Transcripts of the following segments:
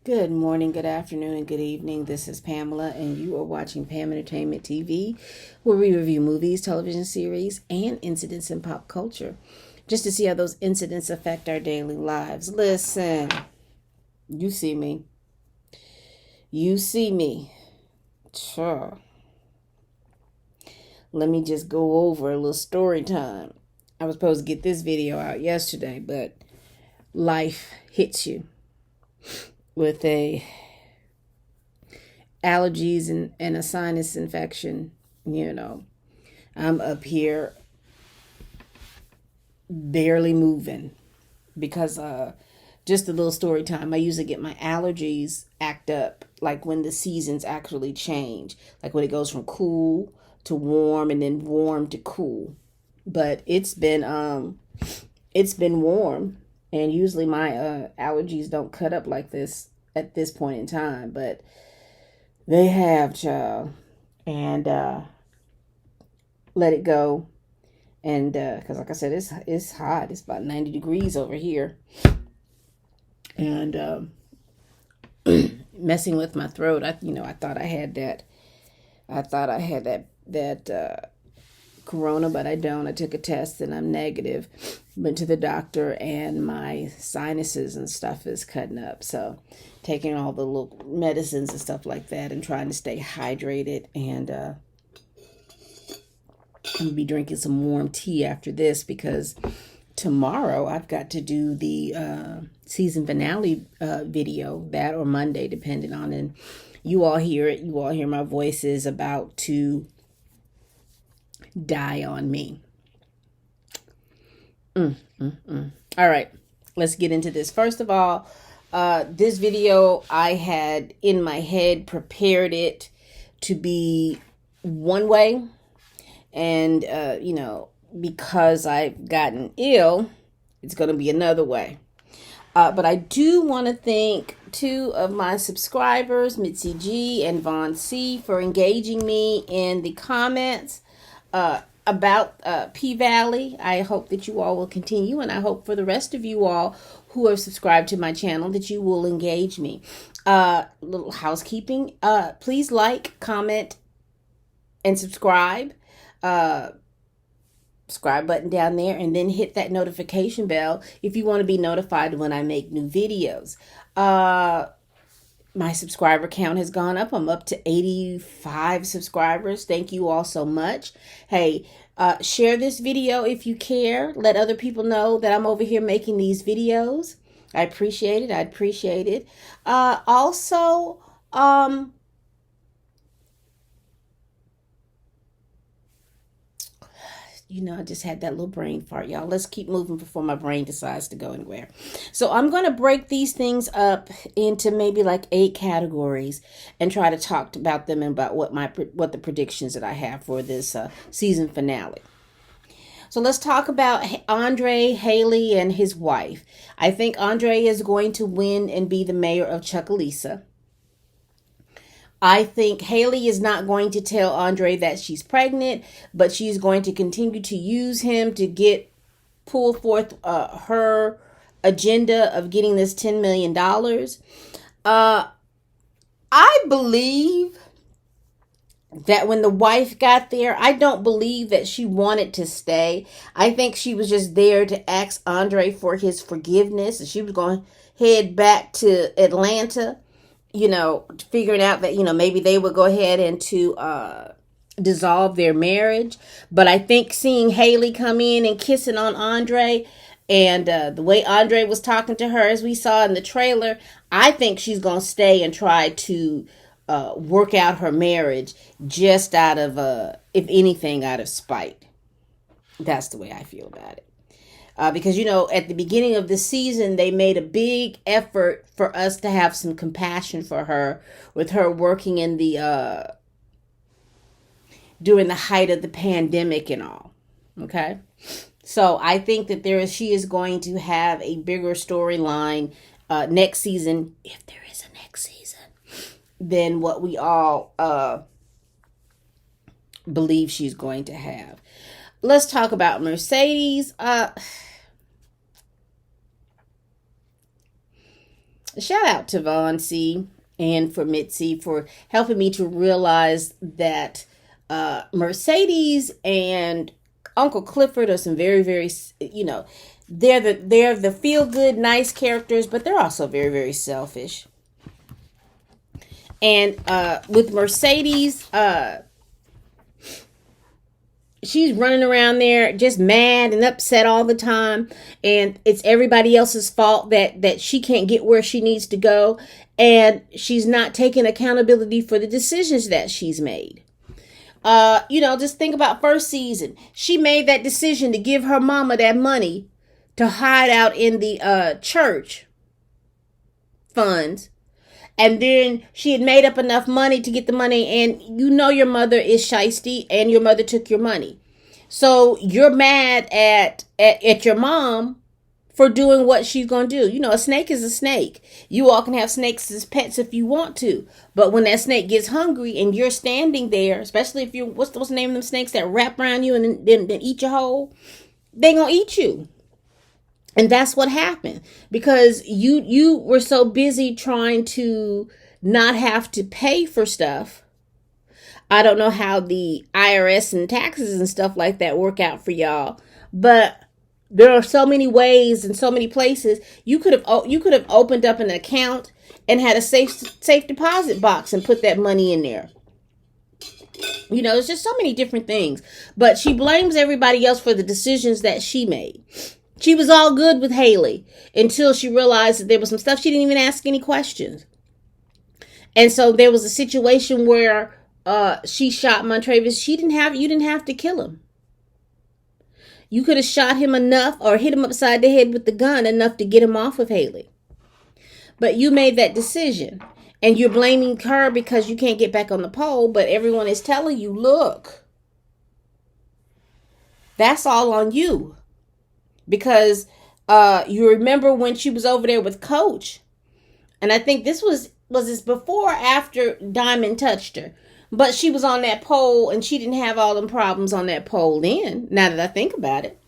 Good morning, good afternoon, and good evening. This is Pamela, and you are watching Pam Entertainment TV, where we review movies, television series, and incidents in pop culture, just to see how those incidents affect our daily lives. Listen, you see me. You see me. Sure. Let me just go over a little story time. I was supposed to get this video out yesterday, but life hits you with allergies and a sinus infection. I'm up here barely moving because just a little story time. I usually get my allergies act up like when the seasons actually change, like when it goes from cool to warm and then warm to cool. But it's been warm, and usually my allergies don't cut up like this at this point in time, but they have, child. And let it go. And because, like I said, it's hot. It's about 90 degrees over here. And messing with my throat. I thought I had that. I thought I had that corona, but I don't. I took a test and I'm negative. Went to the doctor, and my sinuses and stuff is cutting up. So taking all the little medicines and stuff like that and trying to stay hydrated. And I'm going to be drinking some warm tea after this, because tomorrow I've got to do the season finale video, that or Monday, depending on. And you all hear it. You all hear my voice is about to die on me. All right, let's get into this. First of all, this video, I had in my head prepared it to be one way. And, because I've gotten ill, it's going to be another way. But I do want to thank two of my subscribers, Mitzi G and Vaughn C, for engaging me in the comments about P-Valley. I hope that you all will continue, and I hope for the rest of you all who are subscribed to my channel that you will engage me. Little housekeeping. Please like, comment, and subscribe. Subscribe button down there, and then hit that notification bell if you want to be notified when I make new videos. My subscriber count has gone up. I'm up to 85 subscribers. Thank you all so much. Hey, share this video if you care. Let other people know that I'm over here making these videos. I appreciate it. I appreciate it. Also, I just had that little brain fart, y'all. Let's keep moving before my brain decides to go anywhere. So I'm going to break these things up into maybe like 8 categories and try to talk about them and about what the predictions that I have for this season finale. So let's talk about Andre Haley and his wife. I think Andre is going to win and be the mayor of Chucalissa. I think Haley is not going to tell Andre that she's pregnant, but she's going to continue to use him to pull forth her agenda of getting this $10 million. I believe that when the wife got there, I don't believe that she wanted to stay. I think she was just there to ask Andre for his forgiveness, and she was going to head back to Atlanta, figuring out that, maybe they would go ahead and to dissolve their marriage. But I think seeing Haley come in and kissing on Andre, and the way Andre was talking to her, as we saw in the trailer, I think she's going to stay and try to work out her marriage just out of, if anything, out of spite. That's the way I feel about it. Because, at the beginning of the season, they made a big effort for us to have some compassion for her, with her working in the, during the height of the pandemic and all. Okay. So I think that she is going to have a bigger storyline, next season, if there is a next season, than what we all, believe she's going to have. Let's talk about Mercedes. shout out to Von C and for Mitzi for helping me to realize that Mercedes and Uncle Clifford are some very, very, they're the feel good, nice characters, but they're also very, very selfish. And with Mercedes, she's running around there just mad and upset all the time, and it's everybody else's fault that she can't get where she needs to go, and she's not taking accountability for the decisions that she's made. Just think about first season. She made that decision to give her mama that money to hide out in the church funds. And then she had made up enough money to get the money. And your mother is shiesty and your mother took your money. So you're mad at your mom for doing what she's going to do. A snake is a snake. You all can have snakes as pets if you want to. But when that snake gets hungry and you're standing there, especially if what's the name of them snakes that wrap around you and then eat you whole? They going to eat you. And that's what happened because you were so busy trying to not have to pay for stuff. I don't know how the IRS and taxes and stuff like that work out for y'all, but there are so many ways and so many places you could have opened up an account and had a safe deposit box and put that money in there. It's just so many different things. But she blames everybody else for the decisions that she made. She was all good with Haley until she realized that there was some stuff she didn't even ask any questions. And so there was a situation where she shot Montravius. You didn't have to kill him. You could have shot him enough or hit him upside the head with the gun enough to get him off of Haley. But you made that decision. And you're blaming her because you can't get back on the pole. But everyone is telling you, look, that's all on you. Because you remember when she was over there with Coach. And I think this was this before or after Diamond touched her. But she was on that pole and she didn't have all them problems on that pole then, now that I think about it.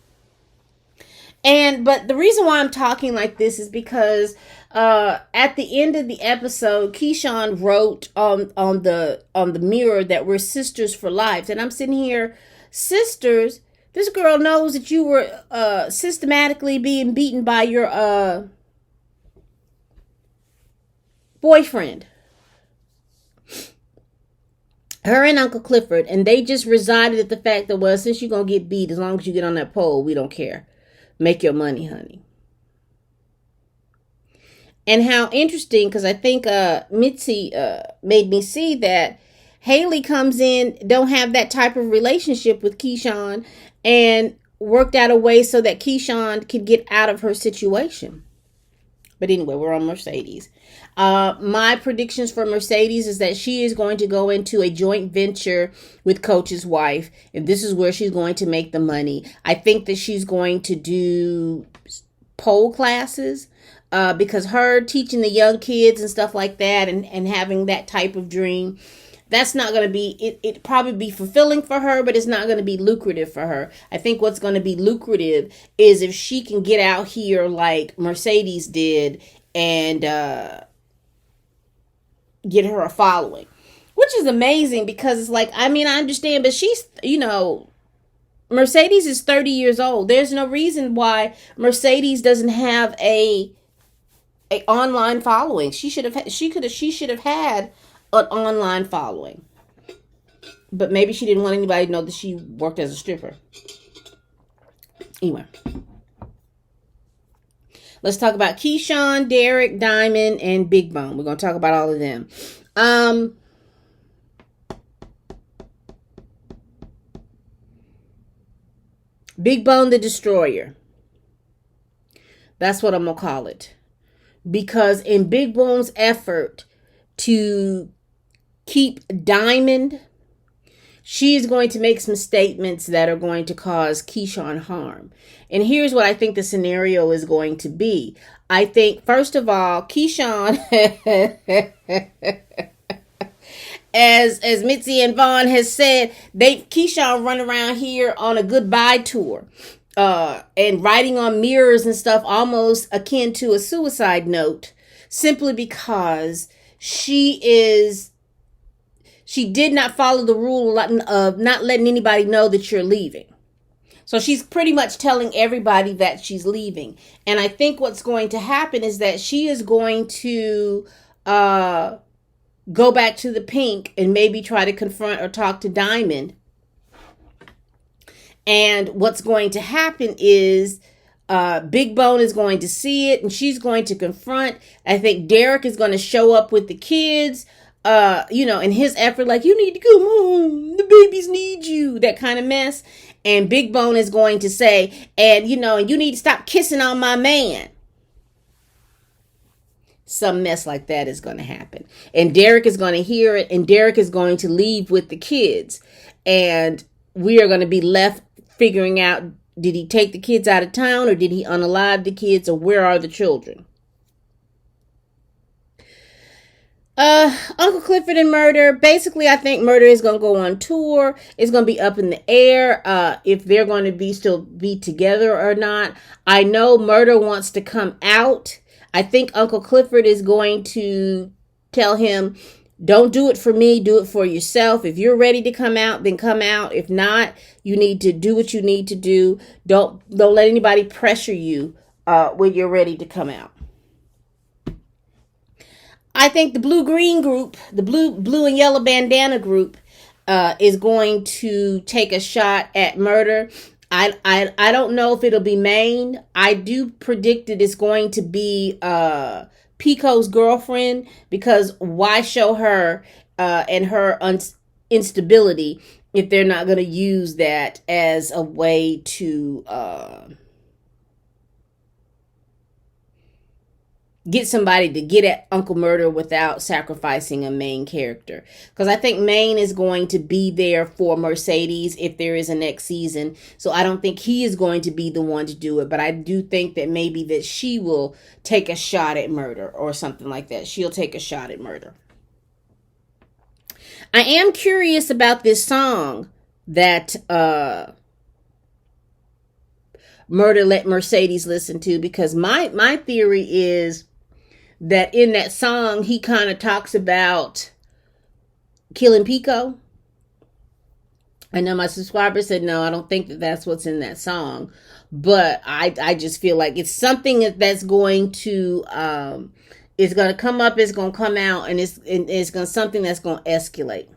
But the reason why I'm talking like this is because at the end of the episode, Keyshawn wrote on the mirror that we're sisters for life. And I'm sitting here, sisters. This girl knows that you were systematically being beaten by your boyfriend. Her and Uncle Clifford. And they just resided at the fact that, well, since you're going to get beat, as long as you get on that pole, we don't care. Make your money, honey. And how interesting, because I think Mitzi made me see that Haley comes in, don't have that type of relationship with Keyshawn, and worked out a way so that Keyshawn could get out of her situation. But anyway, we're on Mercedes. My predictions for Mercedes is that she is going to go into a joint venture with Coach's wife, and this is where she's going to make the money. I think that she's going to do pole classes because her teaching the young kids and stuff like that and having that type of dream, that's not going to be, it probably be fulfilling for her, but it's not going to be lucrative for her. I think what's going to be lucrative is if she can get out here like Mercedes did and get her a following, which is amazing because it's like, I mean, I understand, but she's, Mercedes is 30 years old. There's no reason why Mercedes doesn't have a online following. She should have had an online following. But maybe she didn't want anybody to know that she worked as a stripper. Anyway. Let's talk about Keyshawn, Derek, Diamond, and Big Bone. We're going to talk about all of them. Big Bone the Destroyer. That's what I'm going to call it. Because in Big Bone's effort to keep Diamond, she is going to make some statements that are going to cause Keyshawn harm. And here's what I think the scenario is going to be. I think, first of all, Keyshawn, as Mitzi and Vaughn has said, Keyshawn run around here on a goodbye tour. And writing on mirrors and stuff almost akin to a suicide note simply because she did not follow the rule of not letting anybody know that you're leaving. So she's pretty much telling everybody that she's leaving. And I think what's going to happen is that she is going to go back to the Pink and maybe try to confront or talk to Diamond. And what's going to happen is Big Bone is going to see it and she's going to confront. I think Derek is going to show up with the kids, in his effort, like, you need to come home. The babies need you. That kind of mess. And Big Bone is going to say, and you need to stop kissing on my man. Some mess like that is going to happen. And Derek is going to hear it, and Derek is going to leave with the kids. And we are going to be left figuring out, did he take the kids out of town, or did he unalive the kids, or where are the children? Uncle Clifford and Murder. Basically, I think Murder is going to go on tour. It's going to be up in the air if they're going to still be together or not. I know Murder wants to come out. I think Uncle Clifford is going to tell him, don't do it for me, do it for yourself. If you're ready to come out, then come out. If not, you need to do what you need to do. Don't let anybody pressure you when you're ready to come out. I think the blue-green group, the blue and yellow bandana group, is going to take a shot at Murder. I don't know if it'll be Maine. I do predict that it's going to be Pico's girlfriend, because why show her and her instability if they're not going to use that as a way to get somebody to get at Uncle Murder without sacrificing a main character. Because I think Maine is going to be there for Mercedes if there is a next season. So I don't think he is going to be the one to do it. But I do think that maybe that she will take a shot at Murder or something like that. She'll take a shot at Murder. I am curious about this song that Murder let Mercedes listen to, because my theory is that in that song, he kind of talks about killing Pico. I know my subscriber said, no, I don't think that that's what's in that song. But I just feel like it's something that's going to, it's going to come up, it's going to come out, and it's going to something that's going to escalate.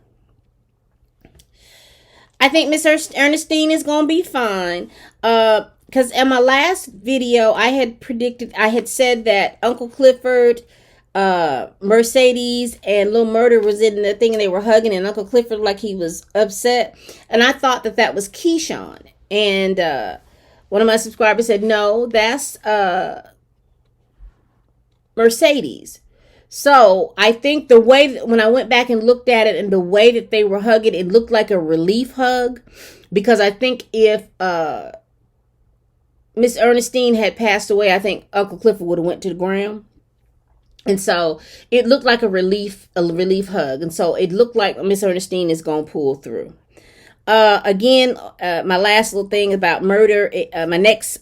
I think Miss Ernestine is going to be fine. Because in my last video, I had said that Uncle Clifford, Mercedes, and Little Murder was in the thing and they were hugging, and Uncle Clifford like he was upset. And I thought that was Keyshawn. And one of my subscribers said, no, that's Mercedes. So I think the way that when I went back and looked at it and the way that they were hugging, it looked like a relief hug. Because I think if Miss Ernestine had passed away, I think Uncle Clifford would have went to the ground. And so it looked like a relief hug. And so it looked like Miss Ernestine is going to pull through. Again, my last little thing about Murder, my next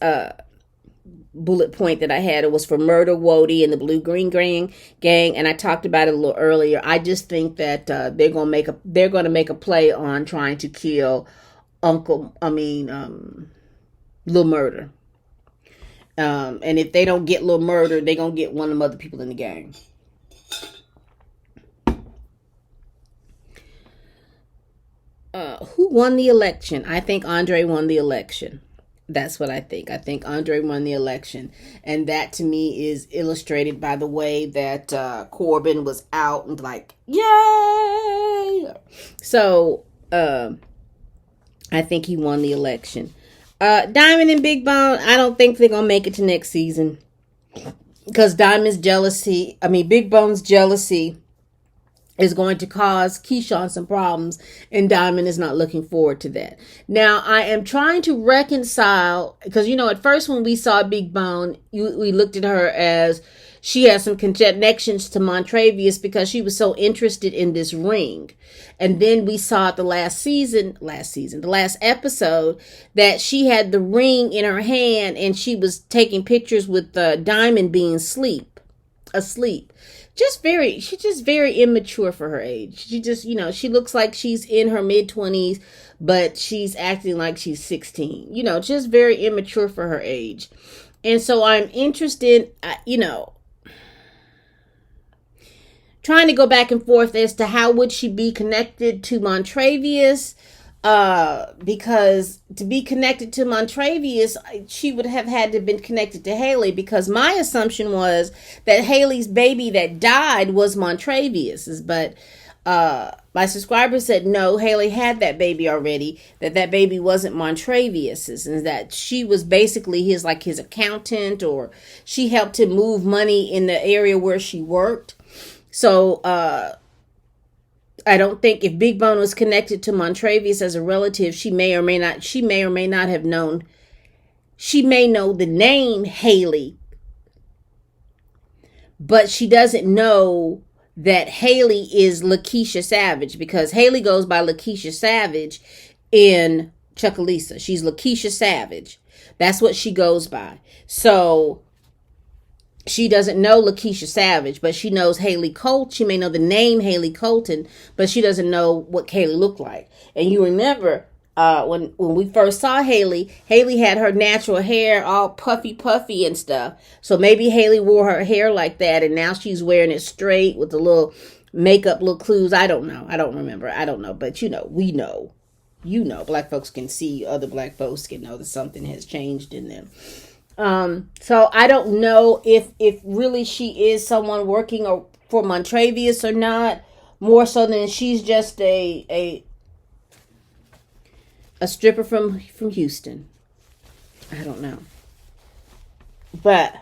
bullet point that I had, it was for Murder, Wody, and the Blue-Green Gang. And I talked about it a little earlier. I just think that they're going to make a play on trying to kill Little Murder. And if they don't get Little Murder, they're going to get one of the other people in the gang. Who won the election? I think Andre won the election. That's what I think. I think Andre won the election. And that to me is illustrated by the way that Corbin was out and like, yay! So, I think he won the election. Diamond and Big Bone, I don't think they're going to make it to next season. Because Big Bone's jealousy is going to cause Keyshawn some problems, and Diamond is not looking forward to that. Now, I am trying to reconcile, because, at first when we saw Big Bone, we looked at her as she has some connections to Montravius because she was so interested in this ring. And then we saw at the last episode, that she had the ring in her hand and she was taking pictures with Diamond being asleep. asleep. She's just very immature for her age. She just, she looks like she's in her mid-20s, but she's acting like she's 16. Just very immature for her age. And so I'm interested, trying to go back and forth as to how would she be connected to Montravius, because to be connected to Montravius, she would have had to have been connected to Haley, because my assumption was that Haley's baby that died was Montravius's, but my subscriber said no, Haley had that baby already, that baby wasn't Montravius's, and that she was basically his accountant, or she helped him move money in the area where she worked. So I don't think, if Big Bone was connected to Montravius as a relative, she may or may not have known. She may know the name Haley, but she doesn't know that Haley is Lakeisha Savage, because Haley goes by Lakeisha Savage in Chucalissa. She's Lakeisha Savage. That's what she goes by. So she doesn't know Lakeisha Savage, but she knows Haley Colt. She may know the name Haley Colton, but she doesn't know what Haley looked like. And you remember when we first saw Haley had her natural hair all puffy and stuff. So maybe Haley wore her hair like that, and now she's wearing it straight with the little makeup, little clues. I don't know. I don't remember. I don't know. But we know. Black folks can see, other black folks can know that something has changed in them. So I don't know if really she is someone working for Montravius or not, more so than she's just a stripper from Houston. I don't know. But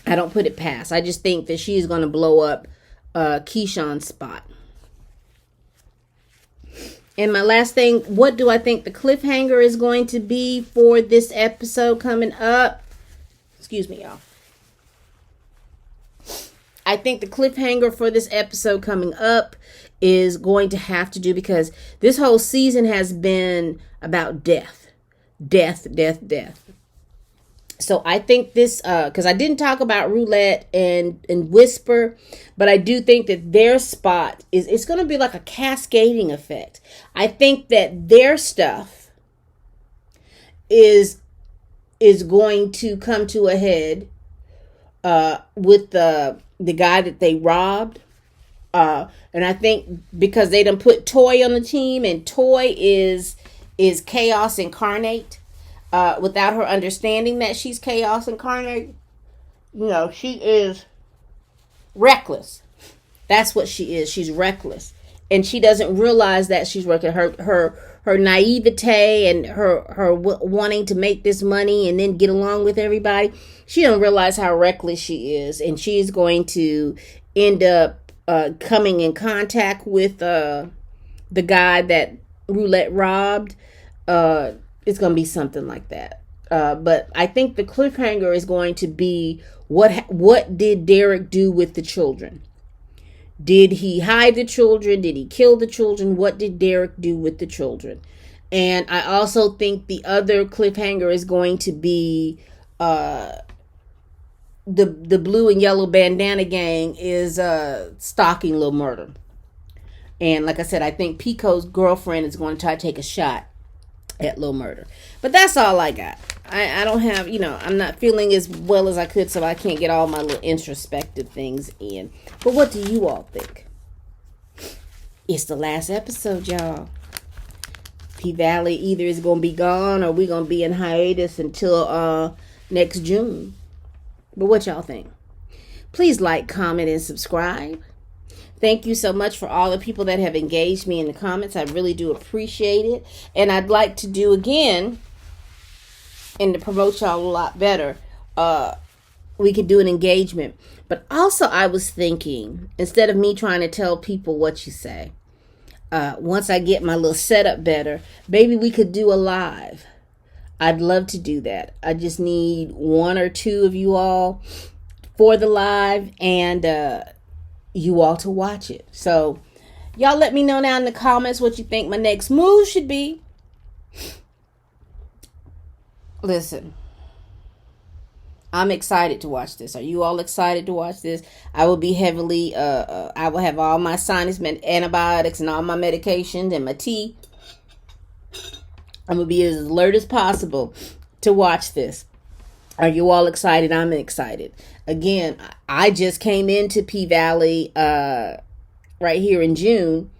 I don't put it past. I just think that she's going to blow up Keyshawn's spot. And my last thing, what do I think the cliffhanger is going to be for this episode coming up? Excuse me, y'all. I think the cliffhanger for this episode coming up is going to have to do, because this whole season has been about death. So I think this, because I didn't talk about Roulette and Whisper, but I do think that their spot it's going to be like a cascading effect. I think that their stuff is going to come to a head with the guy that they robbed. And I think because they done put Toy on the team, and Toy is chaos incarnate. Without her understanding that she's chaos incarnate, she is reckless. That's what she is. She's reckless, and she doesn't realize that she's working. Her naivete and her wanting to make this money and then get along with everybody. She don't realize how reckless she is, and she's going to end up coming in contact with the guy that Roulette robbed. It's going to be something like that. But I think the cliffhanger is going to be, what did Derek do with the children? Did he hide the children? Did he kill the children? What did Derek do with the children? And I also think the other cliffhanger is going to be the blue and yellow bandana gang is stalking Lil Murder. And like I said, I think Pico's girlfriend is going to try to take a shot at Lil Murder. But that's all I got. I don't have, I'm not feeling as well as I could, so I can't get all my little introspective things in. But what do you all think? It's the last episode, y'all. P-Valley either is going to be gone, or we're going to be in hiatus until next June. But what y'all think? Please like, comment, and subscribe. Thank you so much for all the people that have engaged me in the comments. I really do appreciate it. And I'd like to do again, and to promote y'all a lot better, we could do an engagement. But also I was thinking, instead of me trying to tell people what you say, once I get my little setup better, maybe we could do a live. I'd love to do that. I just need one or two of you all for the live, and you all to watch it. So y'all let me know down in the comments what you think my next move should be. Listen, I'm excited to watch this. Are you all excited to watch this? I will be heavily, I will have all my sinus antibiotics and all my medications and my tea. I'm going to be as alert as possible to watch this. Are you all excited? I'm excited. Again, I just came into P-Valley right here in June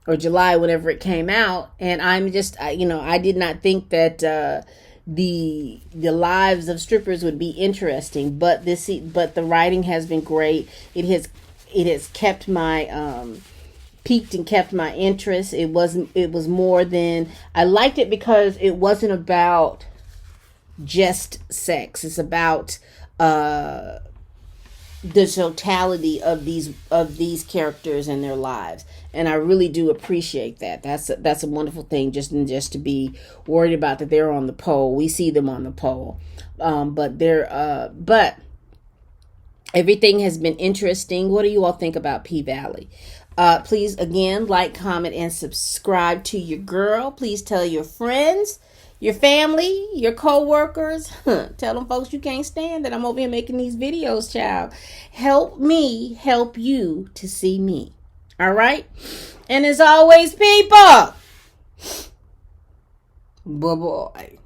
or July, whenever it came out, and I'm just, I did not think that the lives of strippers would be interesting, but the writing has been great. It has kept my piqued and kept my interest. It was more than, I liked it because it wasn't about just sex. It's about the totality of these characters and their lives, and I really do appreciate that. That's a wonderful thing. Just to be worried about that they're on the pole. We see them on the pole, but everything has been interesting. What do you all think about P-Valley? Please, again, like, comment, and subscribe to your girl. Please tell your friends, your family, your co-workers. Tell them folks you can't stand that I'm over here making these videos, child. Help me help you to see me. All right? And as always, people, bye-bye.